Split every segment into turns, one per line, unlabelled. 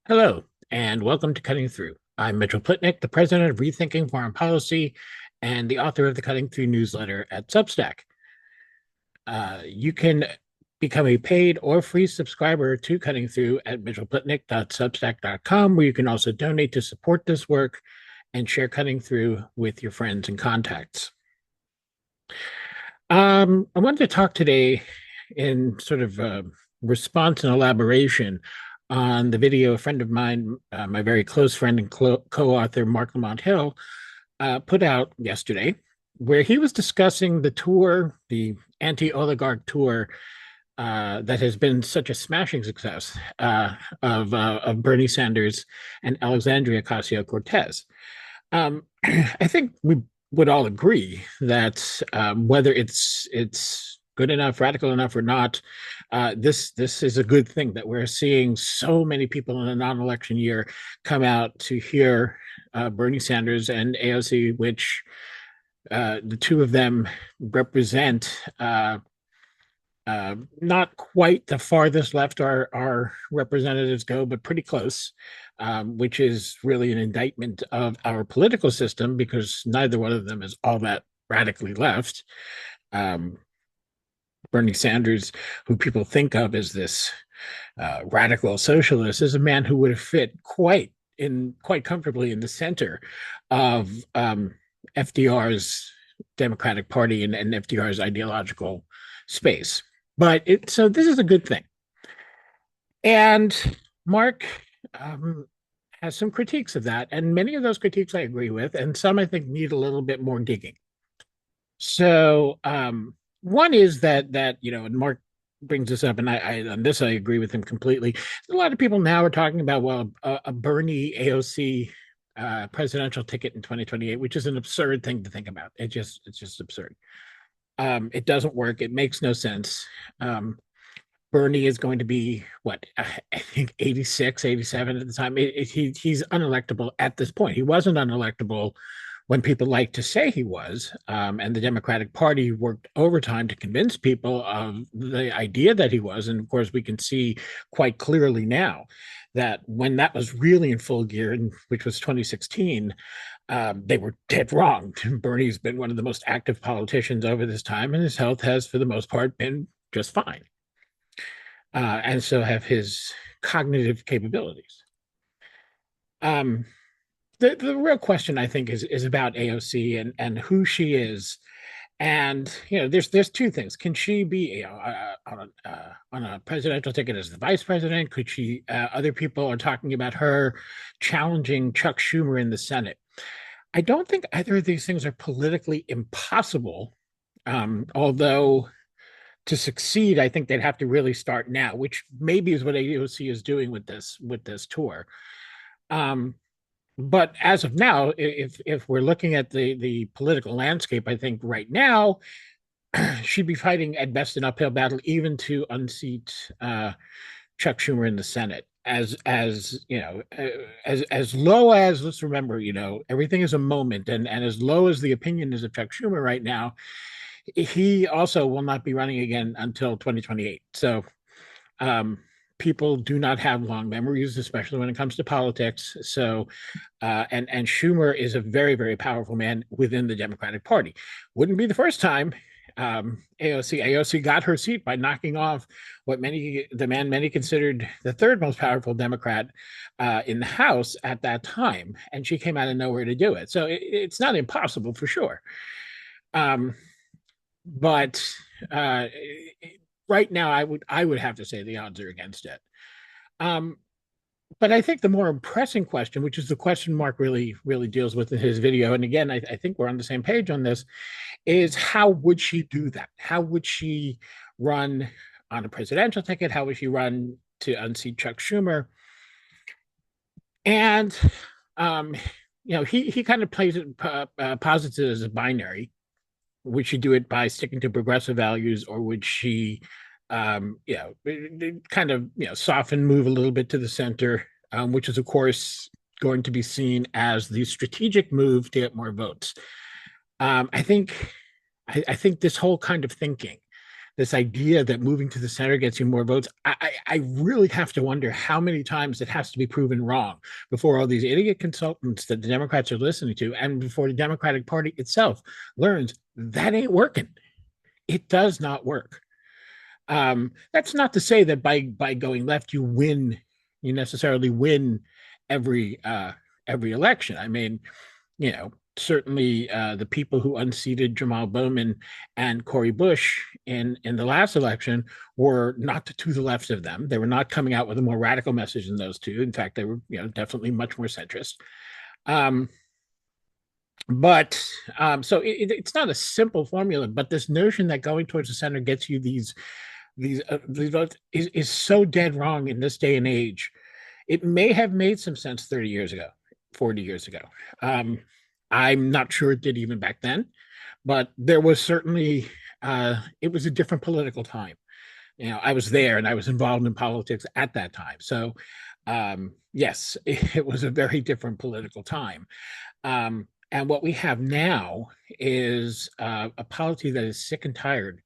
Hello, and welcome to Cutting Through. I'm Mitchell Plitnick, the president of Rethinking Foreign Policy and the author of the Cutting Through newsletter at Substack. You can become a paid or free subscriber to Cutting Through at mitchellplitnick.substack.com, where you can also donate to support this work and share Cutting Through with your friends and contacts. I wanted to talk today in sort of response and elaboration on the video a friend of mine, my very close friend and co-author Marc Lamont Hill, put out yesterday, where he was discussing the tour, the anti-oligarch tour that has been such a smashing success of Bernie Sanders and Alexandria Ocasio-Cortez. I think we would all agree that whether it's good enough, radical enough, or not, this is a good thing that we're seeing so many people in a non-election year come out to hear Bernie Sanders and AOC, which the two of them represent. Not quite the farthest left our representatives go, but pretty close, which is really an indictment of our political system because neither one of them is all that radically left. Um, Bernie Sanders, who people think of as this radical socialist, is a man who would have fit quite comfortably in the center of FDR's Democratic Party and FDR's ideological space. So this is a good thing. And Marc um, has some critiques of that, and many of those critiques I agree with, and some I think need a little bit more digging. So one is that and Marc brings this up, and on this I agree with him completely. A lot of people now are talking about a Bernie AOC presidential ticket in 2028, which is an absurd thing to think about. It's just absurd. It doesn't work. It makes no sense. Bernie is going to be what I think 86, 87 at the time. He's unelectable at this point. He wasn't unelectable when people like to say he was, and the Democratic Party worked overtime to convince people of the idea that he was. And of course, we can see quite clearly now that when that was really in full gear, which was 2016, they were dead wrong. Bernie's been one of the most active politicians over this time, and his health has, for the most part, been just fine. And so have his cognitive capabilities. Um, the real question I think is about AOC and who she is, and there's two things. Can she be on a presidential ticket as the vice president? Could she? Other people are talking about her challenging Chuck Schumer in the Senate. I don't think either of these things are politically impossible. Although to succeed, I think they'd have to really start now, which maybe is what AOC is doing with this tour. Um, but as of now, if we're looking at the political landscape, I think right now she'd be fighting at best an uphill battle, even to unseat Chuck Schumer in the Senate. As low as, let's remember, everything is a moment, and as low as the opinion is of Chuck Schumer right now, he also will not be running again until 2028. So um, people do not have long memories, especially when it comes to politics. So, and Schumer is a very, very powerful man within the Democratic Party. Wouldn't be the first time AOC got her seat by knocking off the man many considered the third most powerful Democrat in the House at that time, and she came out of nowhere to do it. So it's not impossible for sure. Um, but uh, right now, I would have to say the odds are against it. Um, but I think the more pressing question, which is the question Marc really deals with in his video, and again, I think we're on the same page on this, is how would she do that? How would she run on a presidential ticket? How would she run to unseat Chuck Schumer? And um, he kind of posits it as a binary. Would she do it by sticking to progressive values, or would she, kind of, soften, move a little bit to the center, which is, of course, going to be seen as the strategic move to get more votes. I think this whole kind of thinking this idea that moving to the center gets you more votes, I really have to wonder how many times it has to be proven wrong before all these idiot consultants that the Democrats are listening to, and before the Democratic Party itself learns that ain't working. It does not work. That's not to say that by going left you win, you necessarily win every every election. I mean, you know, certainly the people who unseated Jamal Bowman and Cori Bush in the last election were not to the left of them. They were not coming out with a more radical message than those two. In fact, they were, definitely much more centrist. Um, but so it's not a simple formula. But this notion that going towards the center gets you these votes is so dead wrong in this day and age. It may have made some sense 30 years ago, 40 years ago. Um, I'm not sure it did even back then, but there was certainly it was a different political time. I was there and I was involved in politics at that time. So yes, it was a very different political time. And what we have now is a polity that is sick and tired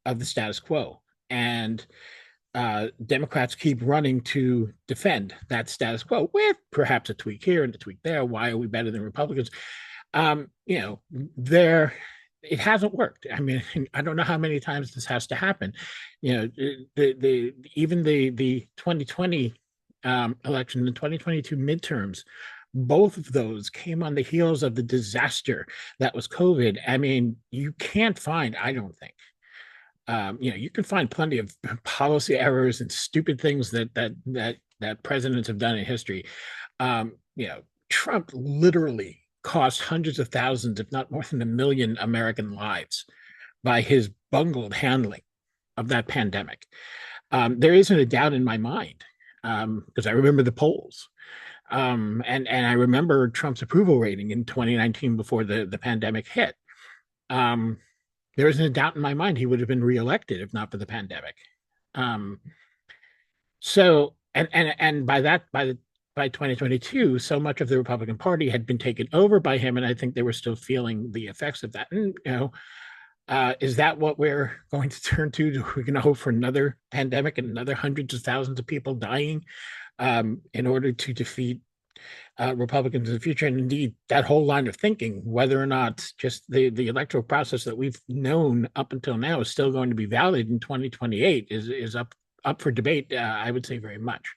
of the status quo. And Democrats keep running to defend that status quo with perhaps a tweak here and a tweak there. Why are we better than Republicans? There it hasn't worked. I mean, I don't know how many times this has to happen. Even the 2020 election, the 2022 midterms, both of those came on the heels of the disaster that was COVID. I mean, you can't find, I don't think, you can find plenty of policy errors and stupid things that presidents have done in history. Trump literally cost hundreds of thousands, if not more than a million, American lives by his bungled handling of that pandemic. There isn't a doubt in my mind because I remember the polls. And I remember Trump's approval rating in 2019 before the pandemic hit. There isn't a doubt in my mind he would have been reelected if not for the pandemic. So and by 2022, so much of the Republican Party had been taken over by him, and I think they were still feeling the effects of that. And is that what we're going to turn to? Do we going to hope for another pandemic and another hundreds of thousands of people dying in order to defeat Republicans in the future? And indeed, that whole line of thinking, whether or not just the electoral process that we've known up until now is still going to be valid in 2028 is up for debate. I would say very much.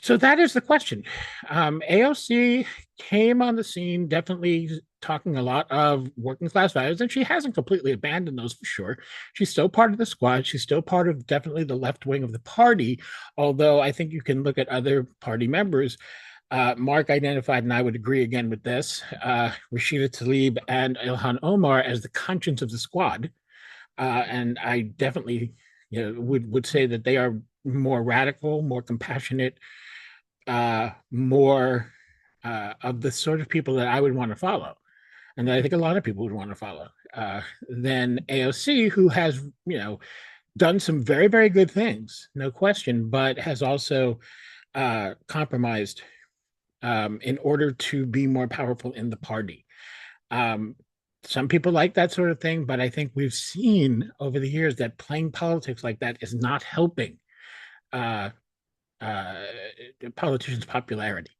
So that is the question. AOC came on the scene, definitely talking a lot of working class values, and she hasn't completely abandoned those for sure. She's still part of the squad. She's still part of definitely the left wing of the party, although I think you can look at other party members. Mark identified, and I would agree again with this, Rashida Tlaib and Ilhan Omar as the conscience of the squad. And I definitely would say that they are more radical, more compassionate, more of the sort of people that I would want to follow, and that I think a lot of people would want to follow, than AOC, who has done some very, very good things, no question, but has also compromised in order to be more powerful in the party. Some people like that sort of thing, but I think we've seen over the years that playing politics like that is not helping politicians' popularity.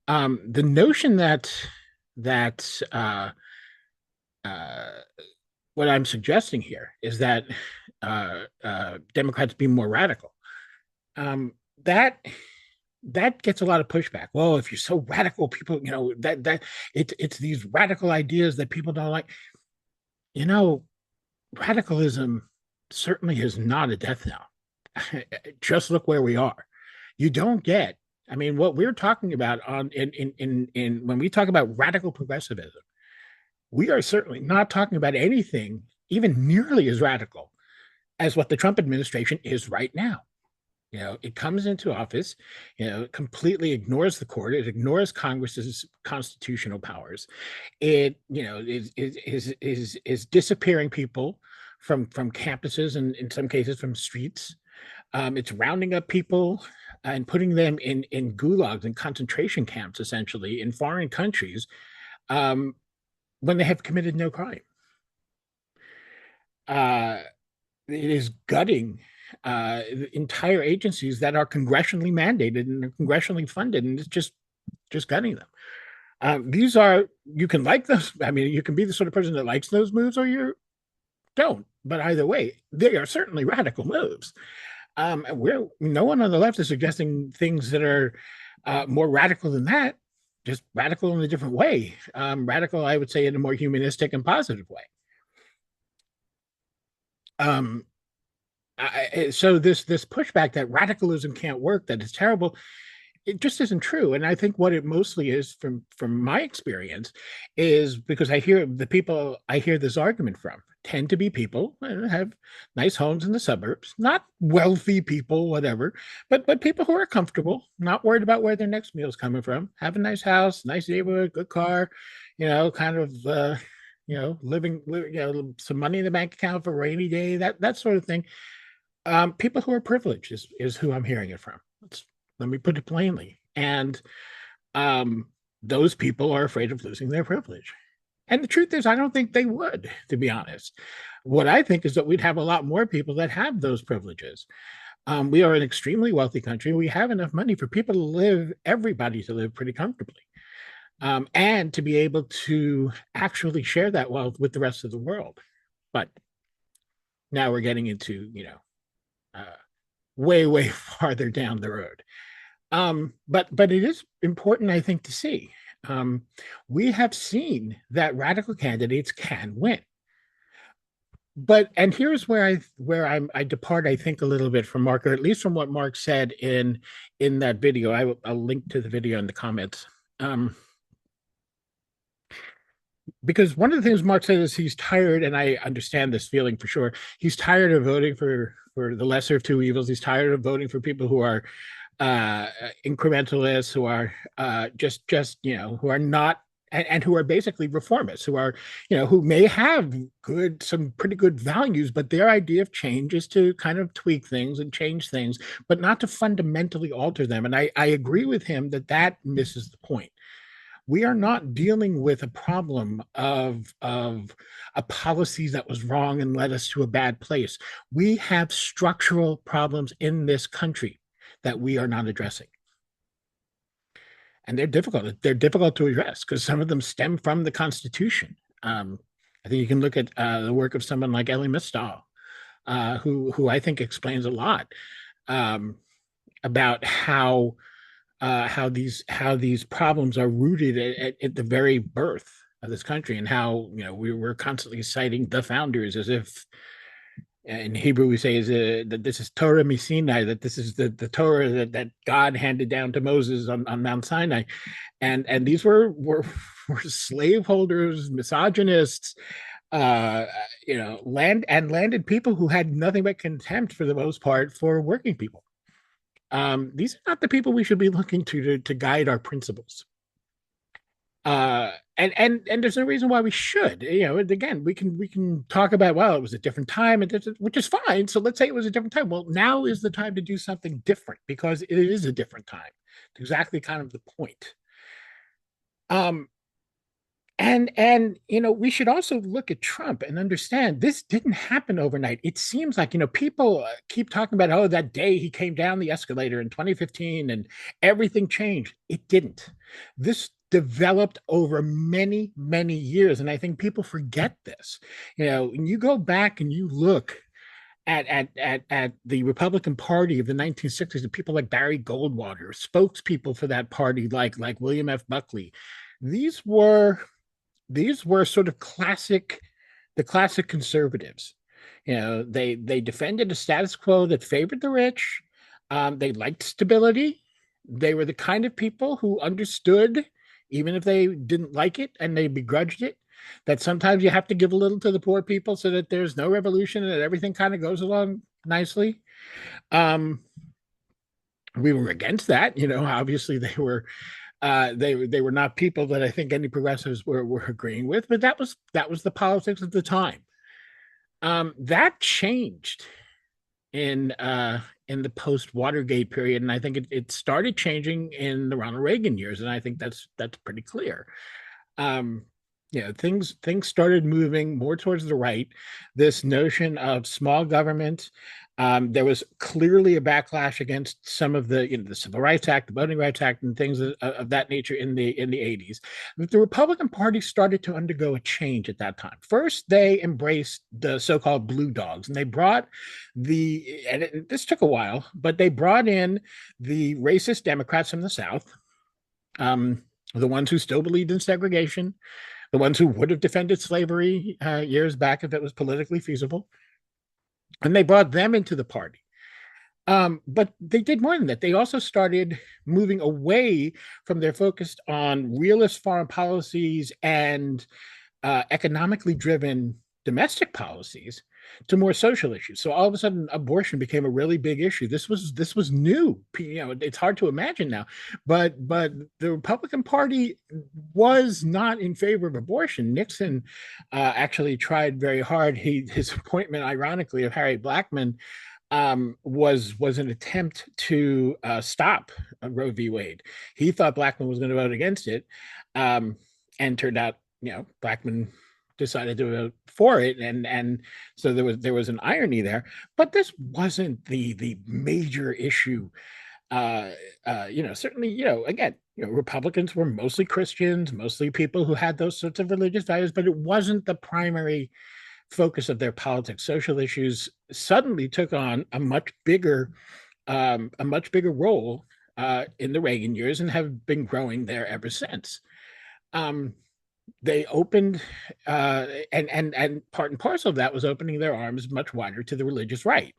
The notion that what I'm suggesting here is that Democrats be more radical. That gets a lot of pushback. Well, if you're so radical, people, it's these radical ideas that people don't like. Radicalism certainly is not a death knell. Just look where we are. You don't get. I mean, what we're talking about in when we talk about radical progressivism, we are certainly not talking about anything even nearly as radical as what the Trump administration is right now. It comes into office, it completely ignores the court, it ignores Congress's constitutional powers. It, is disappearing people from campuses and in some cases from streets. It's rounding up people and putting them in gulags and concentration camps, essentially in foreign countries. when they have committed no crime. Uh, it is gutting entire agencies that are congressionally mandated and are congressionally funded, and it's just gutting them. These are, you can like those. I mean, you can be the sort of person that likes those moves, or you don't. But either way, they are certainly radical moves. We're no one on the left is suggesting things that are more radical than that. Just radical in a different way. Radical, I would say, in a more humanistic and positive way. Um, so this pushback that radicalism can't work, that it's terrible, it just isn't true. And I think what it mostly is, from my experience, is because I hear the people I hear this argument from tend to be people that have nice homes in the suburbs, not wealthy people, whatever, but people who are comfortable, not worried about where their next meal is coming from, have a nice house, nice neighborhood, good car, kind of living, some money in the bank account for a rainy day, that sort of thing. People who are privileged is who I'm hearing it from. Let me put it plainly. And um, those people are afraid of losing their privilege. And the truth is, I don't think they would, to be honest. What I think is that we'd have a lot more people that have those privileges. We are an extremely wealthy country. We have enough money for people to live, everybody to live pretty comfortably, and to be able to actually share that wealth with the rest of the world. But now we're getting into, uh, way, way farther down the road. But it is important, I think, to see. We have seen that radical candidates can win. But and here's where I depart, I think, a little bit from Mark, or at least from what Mark said in that video. I'll link to the video in the comments. Because one of the things Mark said is he's tired, and I understand this feeling for sure. He's tired of voting for the lesser of two evils. He's tired of voting for people who are uh, incrementalists, who are just who are not, and who are basically reformists, who are who may have some pretty good values, but their idea of change is to kind of tweak things and change things, but not to fundamentally alter them. And I agree with him that misses the point. We are not dealing with a problem of a policy that was wrong and led us to a bad place. We have structural problems in this country that we are not addressing. And they're difficult. They're difficult to address because some of them stem from the Constitution. I think you can look at the work of someone like Elie Mystal, who I think explains a lot um, about how these problems are rooted at the very birth of this country, and how we were constantly citing the founders as if in Hebrew we say that this is Torah Sinai, that this is the Torah that God handed down to Moses on Mount Sinai, and these were slaveholders, misogynists, landed people who had nothing but contempt for the most part for working people. These are not the people we should be looking to guide our principles. And there's no reason why we should. Again, we can talk about, well, it was a different time, which is fine. So let's say it was a different time. Well, now is the time to do something different because it is a different time. Exactly, kind of the point. Um, and we should also look at Trump and understand this didn't happen overnight. It seems like people keep talking about, oh, that day he came down the escalator in 2015 and everything changed. It didn't. This developed over many, many years, and I think people forget this. When you go back and you look at the Republican Party of the 1960s, and people like Barry Goldwater, spokespeople for that party, like William F. Buckley, these were sort of the classic conservatives. They defended a status quo that favored the rich. They liked stability. They were the kind of people who understood, even if they didn't like it and they begrudged it, that sometimes you have to give a little to the poor people so that there's no revolution and that everything kind of goes along nicely. Um, we were against that. Obviously they were not people that I think any progressives were agreeing with, but that was the politics of the time. That changed in the post Watergate period, and I think it started changing in the Ronald Reagan years, and I think that's pretty clear. Um, Yeah, things started moving more towards the right. This notion of small government. There was clearly a backlash against some of the Civil Rights Act, the Voting Rights Act, and things of that nature in the 80s. The Republican Party started to undergo a change at that time. First, they embraced the so-called blue dogs, and they brought this took a while, but they brought in the racist Democrats from the South, um, the ones who still believed in segregation, the ones who would have defended slavery years back if it was politically feasible, and they brought them into the party. But they did more than that. They also started moving away from their focus on realist foreign policies and economically driven domestic policies to more social issues. So all of a sudden, abortion became a really big issue. This was new. It's hard to imagine now, but the Republican Party was not in favor of abortion. Nixon actually tried very hard. His appointment, ironically, of Harry Blackmun was an attempt to stop Roe v. Wade. He thought Blackmun was going to vote against it, and turned out, Blackmun decided to vote for it, and so there was an irony there. But this wasn't the major issue. Certainly, again, Republicans were mostly Christians, mostly people who had those sorts of religious values, but it wasn't the primary focus of their politics. Social issues suddenly took on a much bigger role in the Reagan years and have been growing there ever since. Um, they opened, and part and parcel of that was opening their arms much wider to the religious right,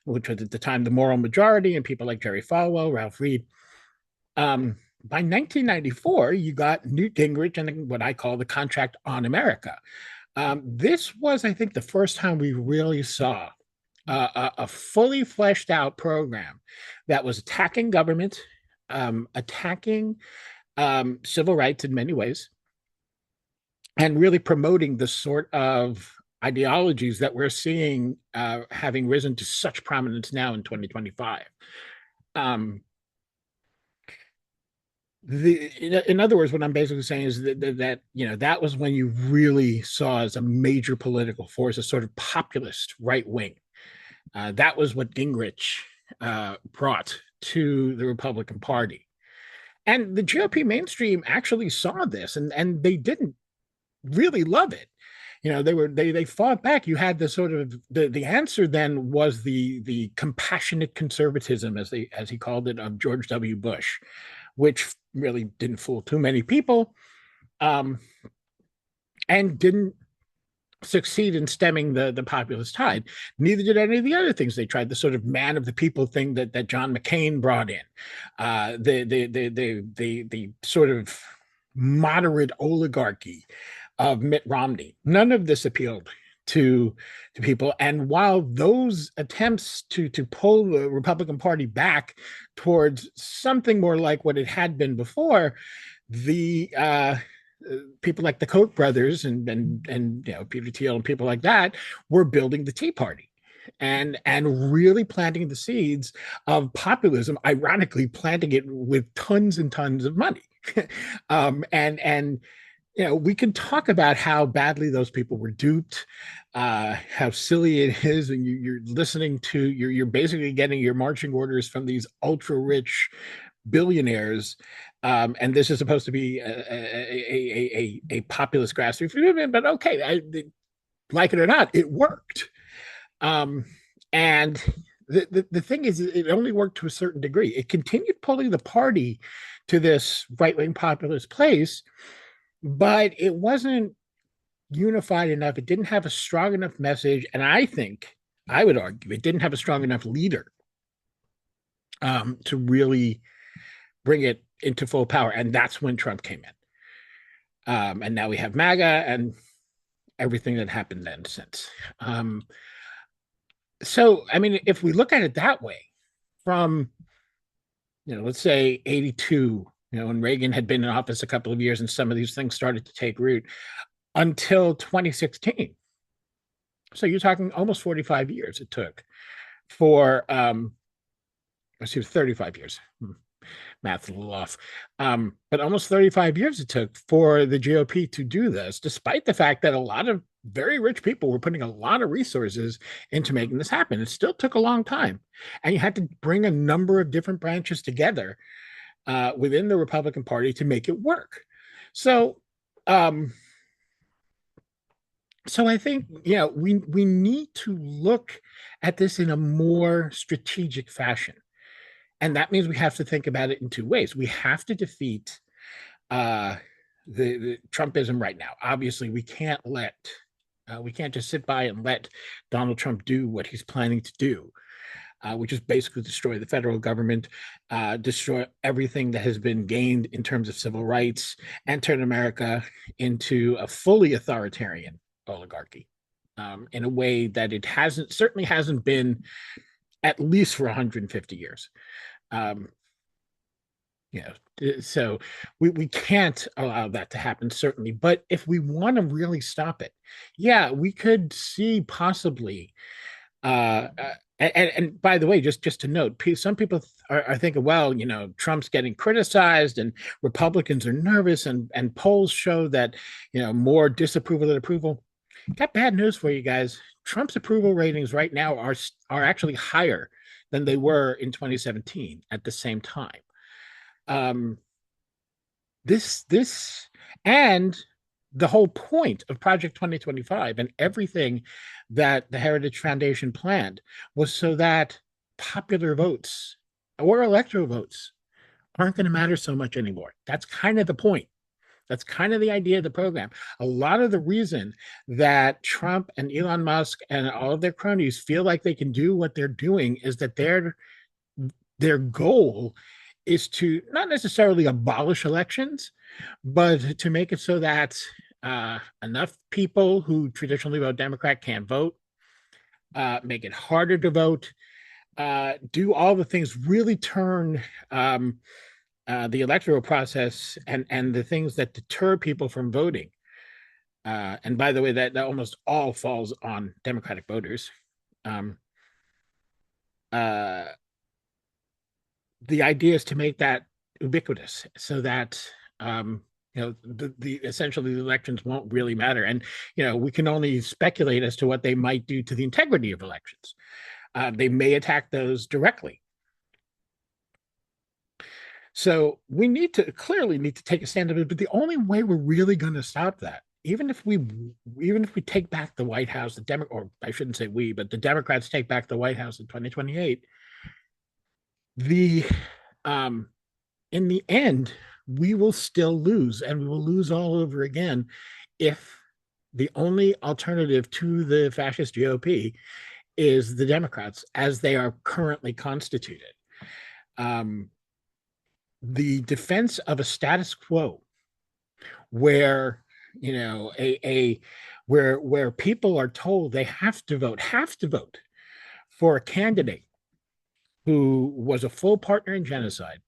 which was at the time the moral majority, and people like Jerry Falwell, Ralph Reed. By 1994, you got Newt Gingrich and what I call the contract on America. This was, I think, the first time we really saw a fully fleshed out program that was attacking government, attacking civil rights in many ways, and really promoting the sort of ideologies that we're seeing having risen to such prominence now in 2025. Um, in other words, what I'm basically saying is that was when you really saw as a major political force a sort of populist right wing. That was what Gingrich brought to the Republican Party, and the GOP mainstream actually saw this, and they didn't really love it. They fought back. You had the sort of the answer then was the compassionate conservatism, as he called it, of George W. Bush, which really didn't fool too many people, um, and didn't succeed in stemming the populist tide. Neither did any of the other things they tried. The sort of man of the people thing that John McCain brought in, the sort of moderate oligarchy of Mitt Romney. None of this appealed to people. And while those attempts to pull the Republican Party back towards something more like what it had been before, the people like the Koch brothers and Peter Thiel and people like that were building the Tea Party and really planting the seeds of populism, ironically planting it with tons and tons of money. And we can talk about how badly those people were duped, how silly it is, and you're listening to you're basically getting your marching orders from these ultra rich billionaires, and this is supposed to be a populist grassroots movement. But okay, like it or not, it worked. And the thing is, it only worked to a certain degree. It continued pulling the party to this right wing populist place, but it wasn't unified enough. It didn't have a strong enough message, and I would argue it didn't have a strong enough leader to really bring it into full power. And that's when Trump came in. And now we have MAGA and everything that happened then since. So, I mean, if we look at it that way, from, let's say 82, when Reagan had been in office a couple of years and some of these things started to take root, until 2016. So you're talking almost 45 years it took for, 35 years math a little off. But almost 35 years it took for the GOP to do this, despite the fact that a lot of very rich people were putting a lot of resources into making this happen. It still took a long time. And you had to bring a number of different branches together within the Republican Party to make it work. So, um, so I think we need to look at this in a more strategic fashion, and that means we have to think about it in two ways. We have to defeat uh, the Trumpism right now. Obviously, we can't just sit by and let Donald Trump do what he's planning to do, which is basically destroy the federal government, destroy everything that has been gained in terms of civil rights, and turn America into a fully authoritarian oligarchy in a way that it certainly hasn't been at least for 150 years. Um, so we can't allow that to happen, certainly. But if we want to really stop it, yeah, we could see possibly and by the way, just to note, some people are thinking, well, Trump's getting criticized and Republicans are nervous, and polls show that, more disapproval than approval. Got bad news for you guys. Trump's approval ratings right now are actually higher than they were in 2017 at the same time. Um, this and the whole point of Project 2025 and everything that the Heritage Foundation planned was so that popular votes or electoral votes aren't going to matter so much anymore. That's kind of the point. That's kind of the idea of the program. A lot of the reason that Trump and Elon Musk and all of their cronies feel like they can do what they're doing is that their goal is to not necessarily abolish elections, but to make it so that enough people who traditionally vote Democrat can't vote, make it harder to vote, do all the things, really turn the electoral process and the things that deter people from voting. And by the way, that almost all falls on Democratic voters. Um, uh, the idea is to make that ubiquitous so that the essentially the elections won't really matter, and we can only speculate as to what they might do to the integrity of elections. They may attack those directly. So we clearly need to take a stand of it. But the only way we're really going to stop that, even if we take back the White House, or I shouldn't say we, but the Democrats take back the White House in 2028, the in the end, we will still lose, and we will lose all over again if the only alternative to the fascist GOP is the Democrats as they are currently constituted. The defense of a status quo where where people are told they have to vote for a candidate who was a full partner in genocide,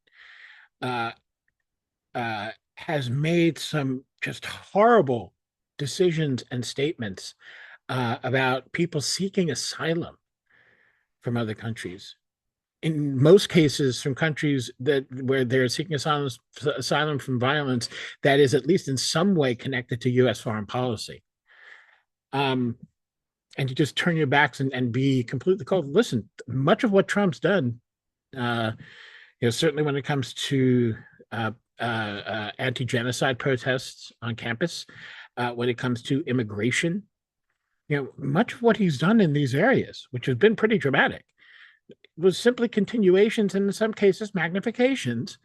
has made some just horrible decisions and statements about people seeking asylum from other countries. In most cases, from countries where they're seeking asylum from violence that is at least in some way connected to U.S. foreign policy. And you just turn your backs and be completely cold. Listen, much of what Trump's done, certainly when it comes to anti-genocide protests on campus, when it comes to immigration, much of what he's done in these areas, which has been pretty dramatic, was simply continuations and in some cases magnifications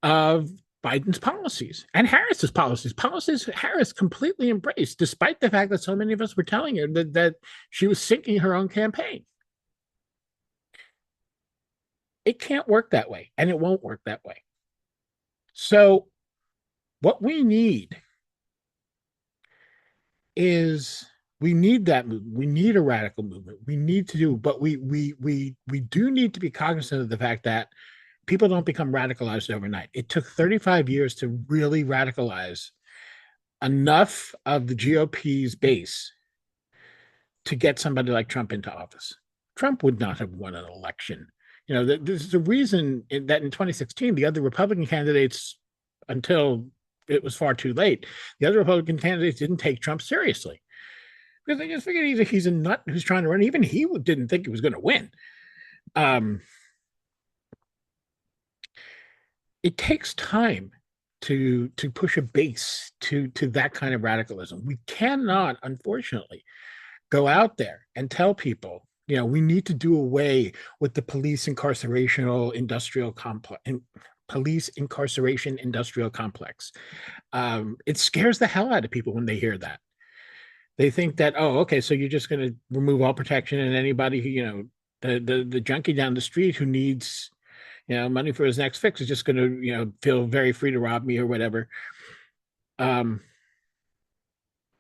of Biden's policies and Harris's policies Harris completely embraced, despite the fact that so many of us were telling her that she was sinking her own campaign. It can't work that way, and it won't work that way. So what we need is we need that movement. We need a radical movement. We need to do, but we do need to be cognizant of the fact that people don't become radicalized overnight. It took 35 years to really radicalize enough of the GOP's base to get somebody like Trump into office. Trump would not have won an election There's a reason that in 2016, the other Republican candidates, until it was far too late, the other Republican candidates didn't take Trump seriously because they just figured he's a nut who's trying to run. Even he didn't think he was going to win. Um, it takes time to push a base to that kind of radicalism. We cannot, unfortunately, go out there and tell people, we need to do away with the police incarceration industrial complex. It scares the hell out of people when they hear that. They think that, oh, okay, so you're just going to remove all protection, and anybody who, the junkie down the street who needs, money for his next fix is just going to, feel very free to rob me or whatever. Um,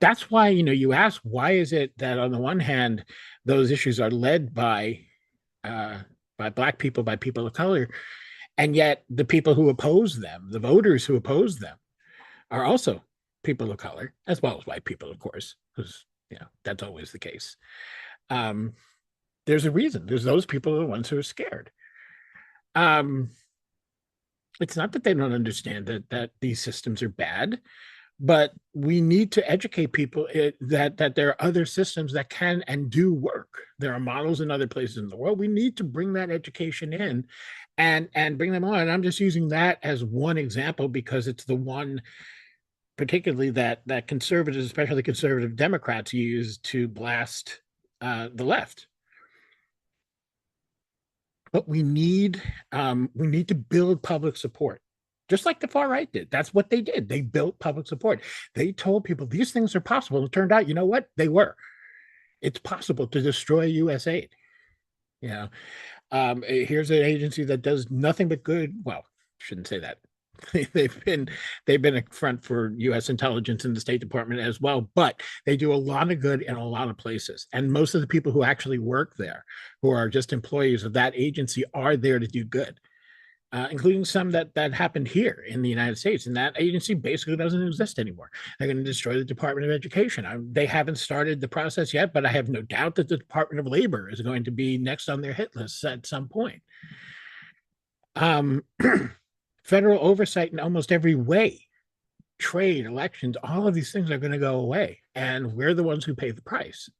that's why, you ask, why is it that on the one hand, those issues are led uh, by Black people, by people of color, and yet the people who oppose them, the voters who oppose them, are also people of color, as well as white people, of course, because that's always the case. Um, there's a reason. There's those people are the ones who are scared. Um, it's not that they don't understand that these systems are bad, but we need to educate people that there are other systems that can and do work. There are models in other places in the world. We need to bring that education in and bring them on. And I'm just using that as one example because it's the one particularly that conservatives, especially conservative Democrats, use to blast the left. But we need to build public support, just like the far right did. That's what they did. They built public support. They told people these things are possible. And it turned out, you know what? They were. It's possible to destroy U.S. aid. Here's an agency that does nothing but good. Well, shouldn't say that. they've been a front for U.S. intelligence in the State Department as well, but they do a lot of good in a lot of places. And most of the people who actually work there, who are just employees of that agency, are there to do good, including some that happened here in the United States. And that agency basically doesn't exist anymore. They're going to destroy the Department of Education. They haven't started the process yet, but I have no doubt that the Department of Labor is going to be next on their hit list at some point. Federal oversight in almost every way, trade, elections, all of these things are going to go away. And we're the ones who pay the price.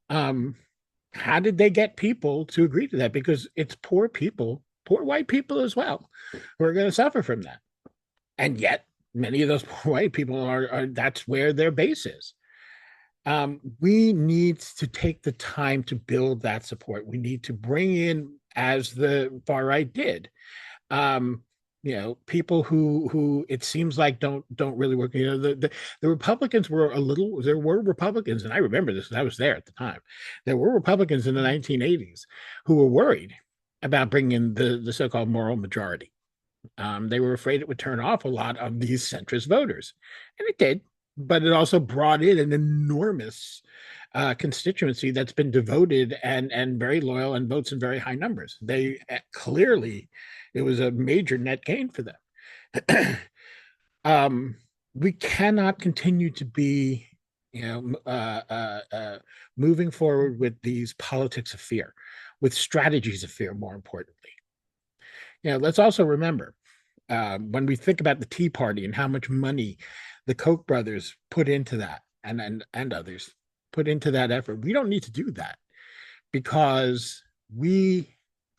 How did they get people to agree to that? Because it's poor people, poor white people as well, who are going to suffer from that. And yet, many of those poor white people are that's where their base is. We need to take the time to build that support. We need to bring in, as the far right did, people who it seems like don't really work. The Republicans were there were Republicans, and I remember this because I was there at the time. There were Republicans in the 1980s who were worried about bringing in the so-called moral majority. They were afraid it would turn off a lot of these centrist voters, and it did. But it also brought in an enormous constituency that's been devoted and very loyal and votes in very high numbers. They clearly, it was a major net gain for them. We cannot continue to be, moving forward with these politics of fear, with strategies of fear, more importantly. Let's also remember when we think about the Tea Party and how much money the Koch brothers put into that and others put into that effort, we don't need to do that because we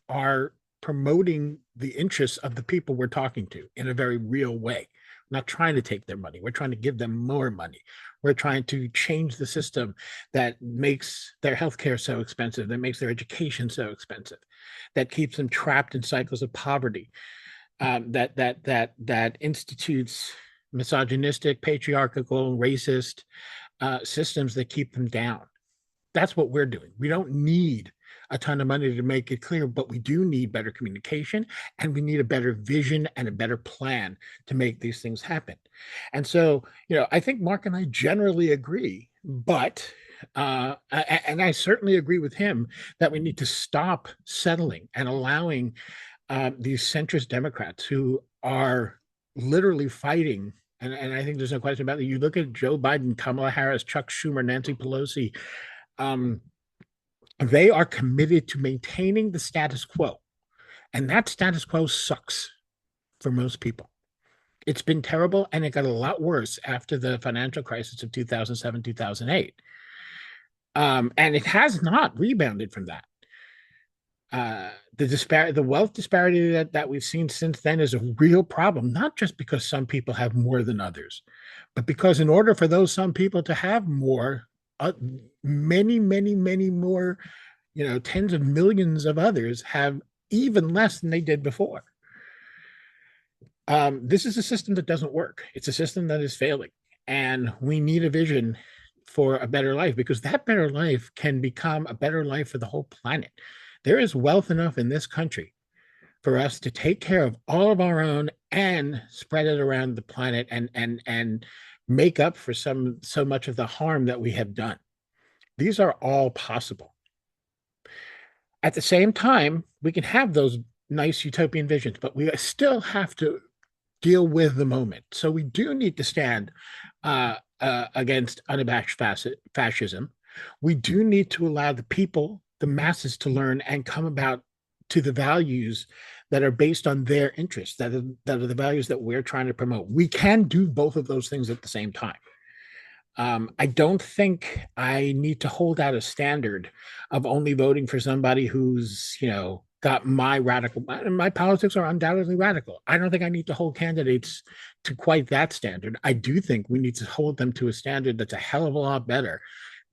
are promoting the interests of the people we're talking to in a very real way. We're not trying to take their money. We're trying to give them more money. We're trying to change the system that makes their healthcare so expensive, that makes their education so expensive, that keeps them trapped in cycles of poverty, that institutes misogynistic, patriarchal, racist systems that keep them down. That's what we're doing. We don't need a ton of money to make it clear, but we do need better communication, and we need a better vision and a better plan to make these things happen. And so, I think Mark and I generally agree, but and I certainly agree with him that we need to stop settling and allowing these centrist Democrats who are literally fighting. And I think there's no question about it. You look at Joe Biden, Kamala Harris, Chuck Schumer, Nancy Pelosi. They are committed to maintaining the status quo. And that status quo sucks for most people. It's been terrible, and it got a lot worse after the financial crisis of 2007, 2008. And it has not rebounded from that. The wealth disparity that we've seen since then is a real problem, not just because some people have more than others, but because in order for those some people to have more, uh, many more, tens of millions of others have even less than they did before. This is a system that doesn't work. It's a system that is failing, and we need a vision for a better life, because that better life can become a better life for the whole planet. There is wealth enough in this country for us to take care of all of our own and spread it around the planet, and make up for so much of the harm that we have done. These are all possible. At the same time, we can have those nice utopian visions, but we still have to deal with the moment. So we do need to stand against unabashed fascism. We do need to allow the people, the masses, to learn and come about to the values that are based on their interests, that are the values that we're trying to promote. We can do both of those things at the same time. I don't think I need to hold out a standard of only voting for somebody who's, got my politics are undoubtedly radical. I don't think I need to hold candidates to quite that standard. I do think we need to hold them to a standard that's a hell of a lot better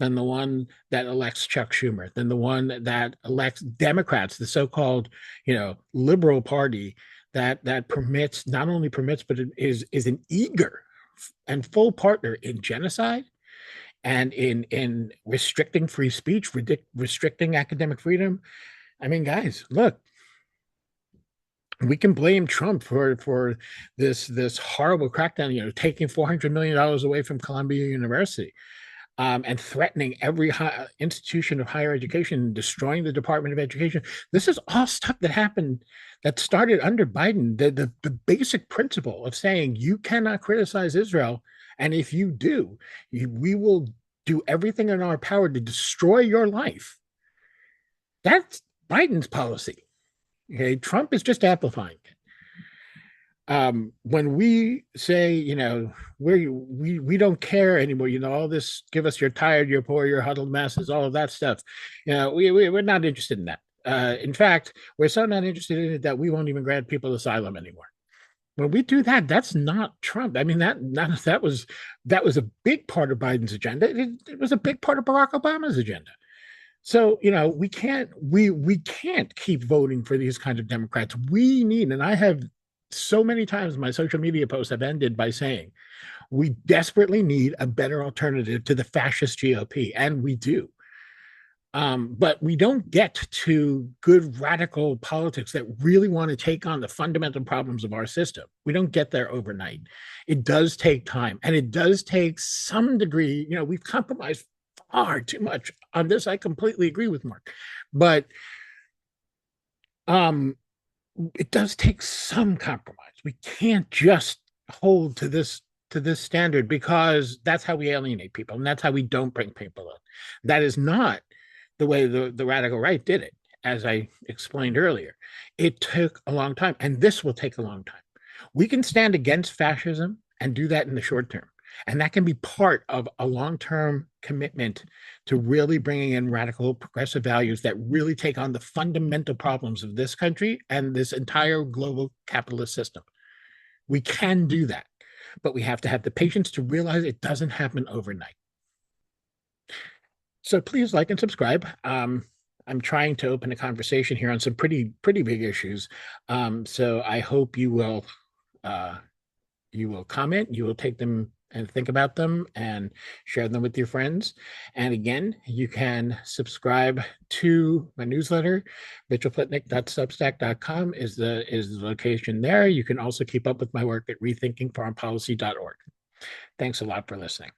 than the one that elects Chuck Schumer, than the one that elects Democrats, the so-called, liberal party that permits, not only permits, but is an eager and full partner in genocide and in restricting free speech, restricting academic freedom. I mean, guys, look, we can blame Trump for this horrible crackdown, taking $400 million away from Columbia University, and threatening every institution of higher education, destroying the Department of Education. This is all stuff that happened, that started under Biden. The basic principle of saying you cannot criticize Israel, and if you do, we will do everything in our power to destroy your life. That's Biden's policy. Okay, Trump is just amplifying it. When we say, we don't care anymore, all this, give us your tired, your poor, your huddled masses, all of that stuff, we're not interested in that. In fact, we're so not interested in it that we won't even grant people asylum anymore. When we do that, that's not Trump. I mean, that was a big part of Biden's agenda. It was a big part of Barack Obama's agenda. So, we can't keep voting for these kinds of Democrats. We need, and I have so many times my social media posts have ended by saying, we desperately need a better alternative to the fascist GOP, and we do. But we don't get to good radical politics that really want to take on the fundamental problems of our system. We don't get there overnight. It does take time, and it does take some degree. We've compromised far too much on this. I completely agree with Mark, but it does take some compromise. We can't just hold to this standard, because that's how we alienate people, and that's how we don't bring people in. That is not the way the radical right did it, as I explained earlier. It took a long time, and this will take a long time. We can stand against fascism and do that in the short term. And that can be part of a long-term commitment to really bringing in radical progressive values that really take on the fundamental problems of this country and this entire global capitalist system. We can do that, but we have to have the patience to realize it doesn't happen overnight. So please like and subscribe. I'm trying to open a conversation here on some pretty big issues. So I hope you will comment, you will take them and think about them and share them with your friends. And again, you can subscribe to my newsletter. mitchellplitnick.substack.com is the location there. You can also keep up with my work at rethinkingforeignpolicy.org. Thanks a lot for listening.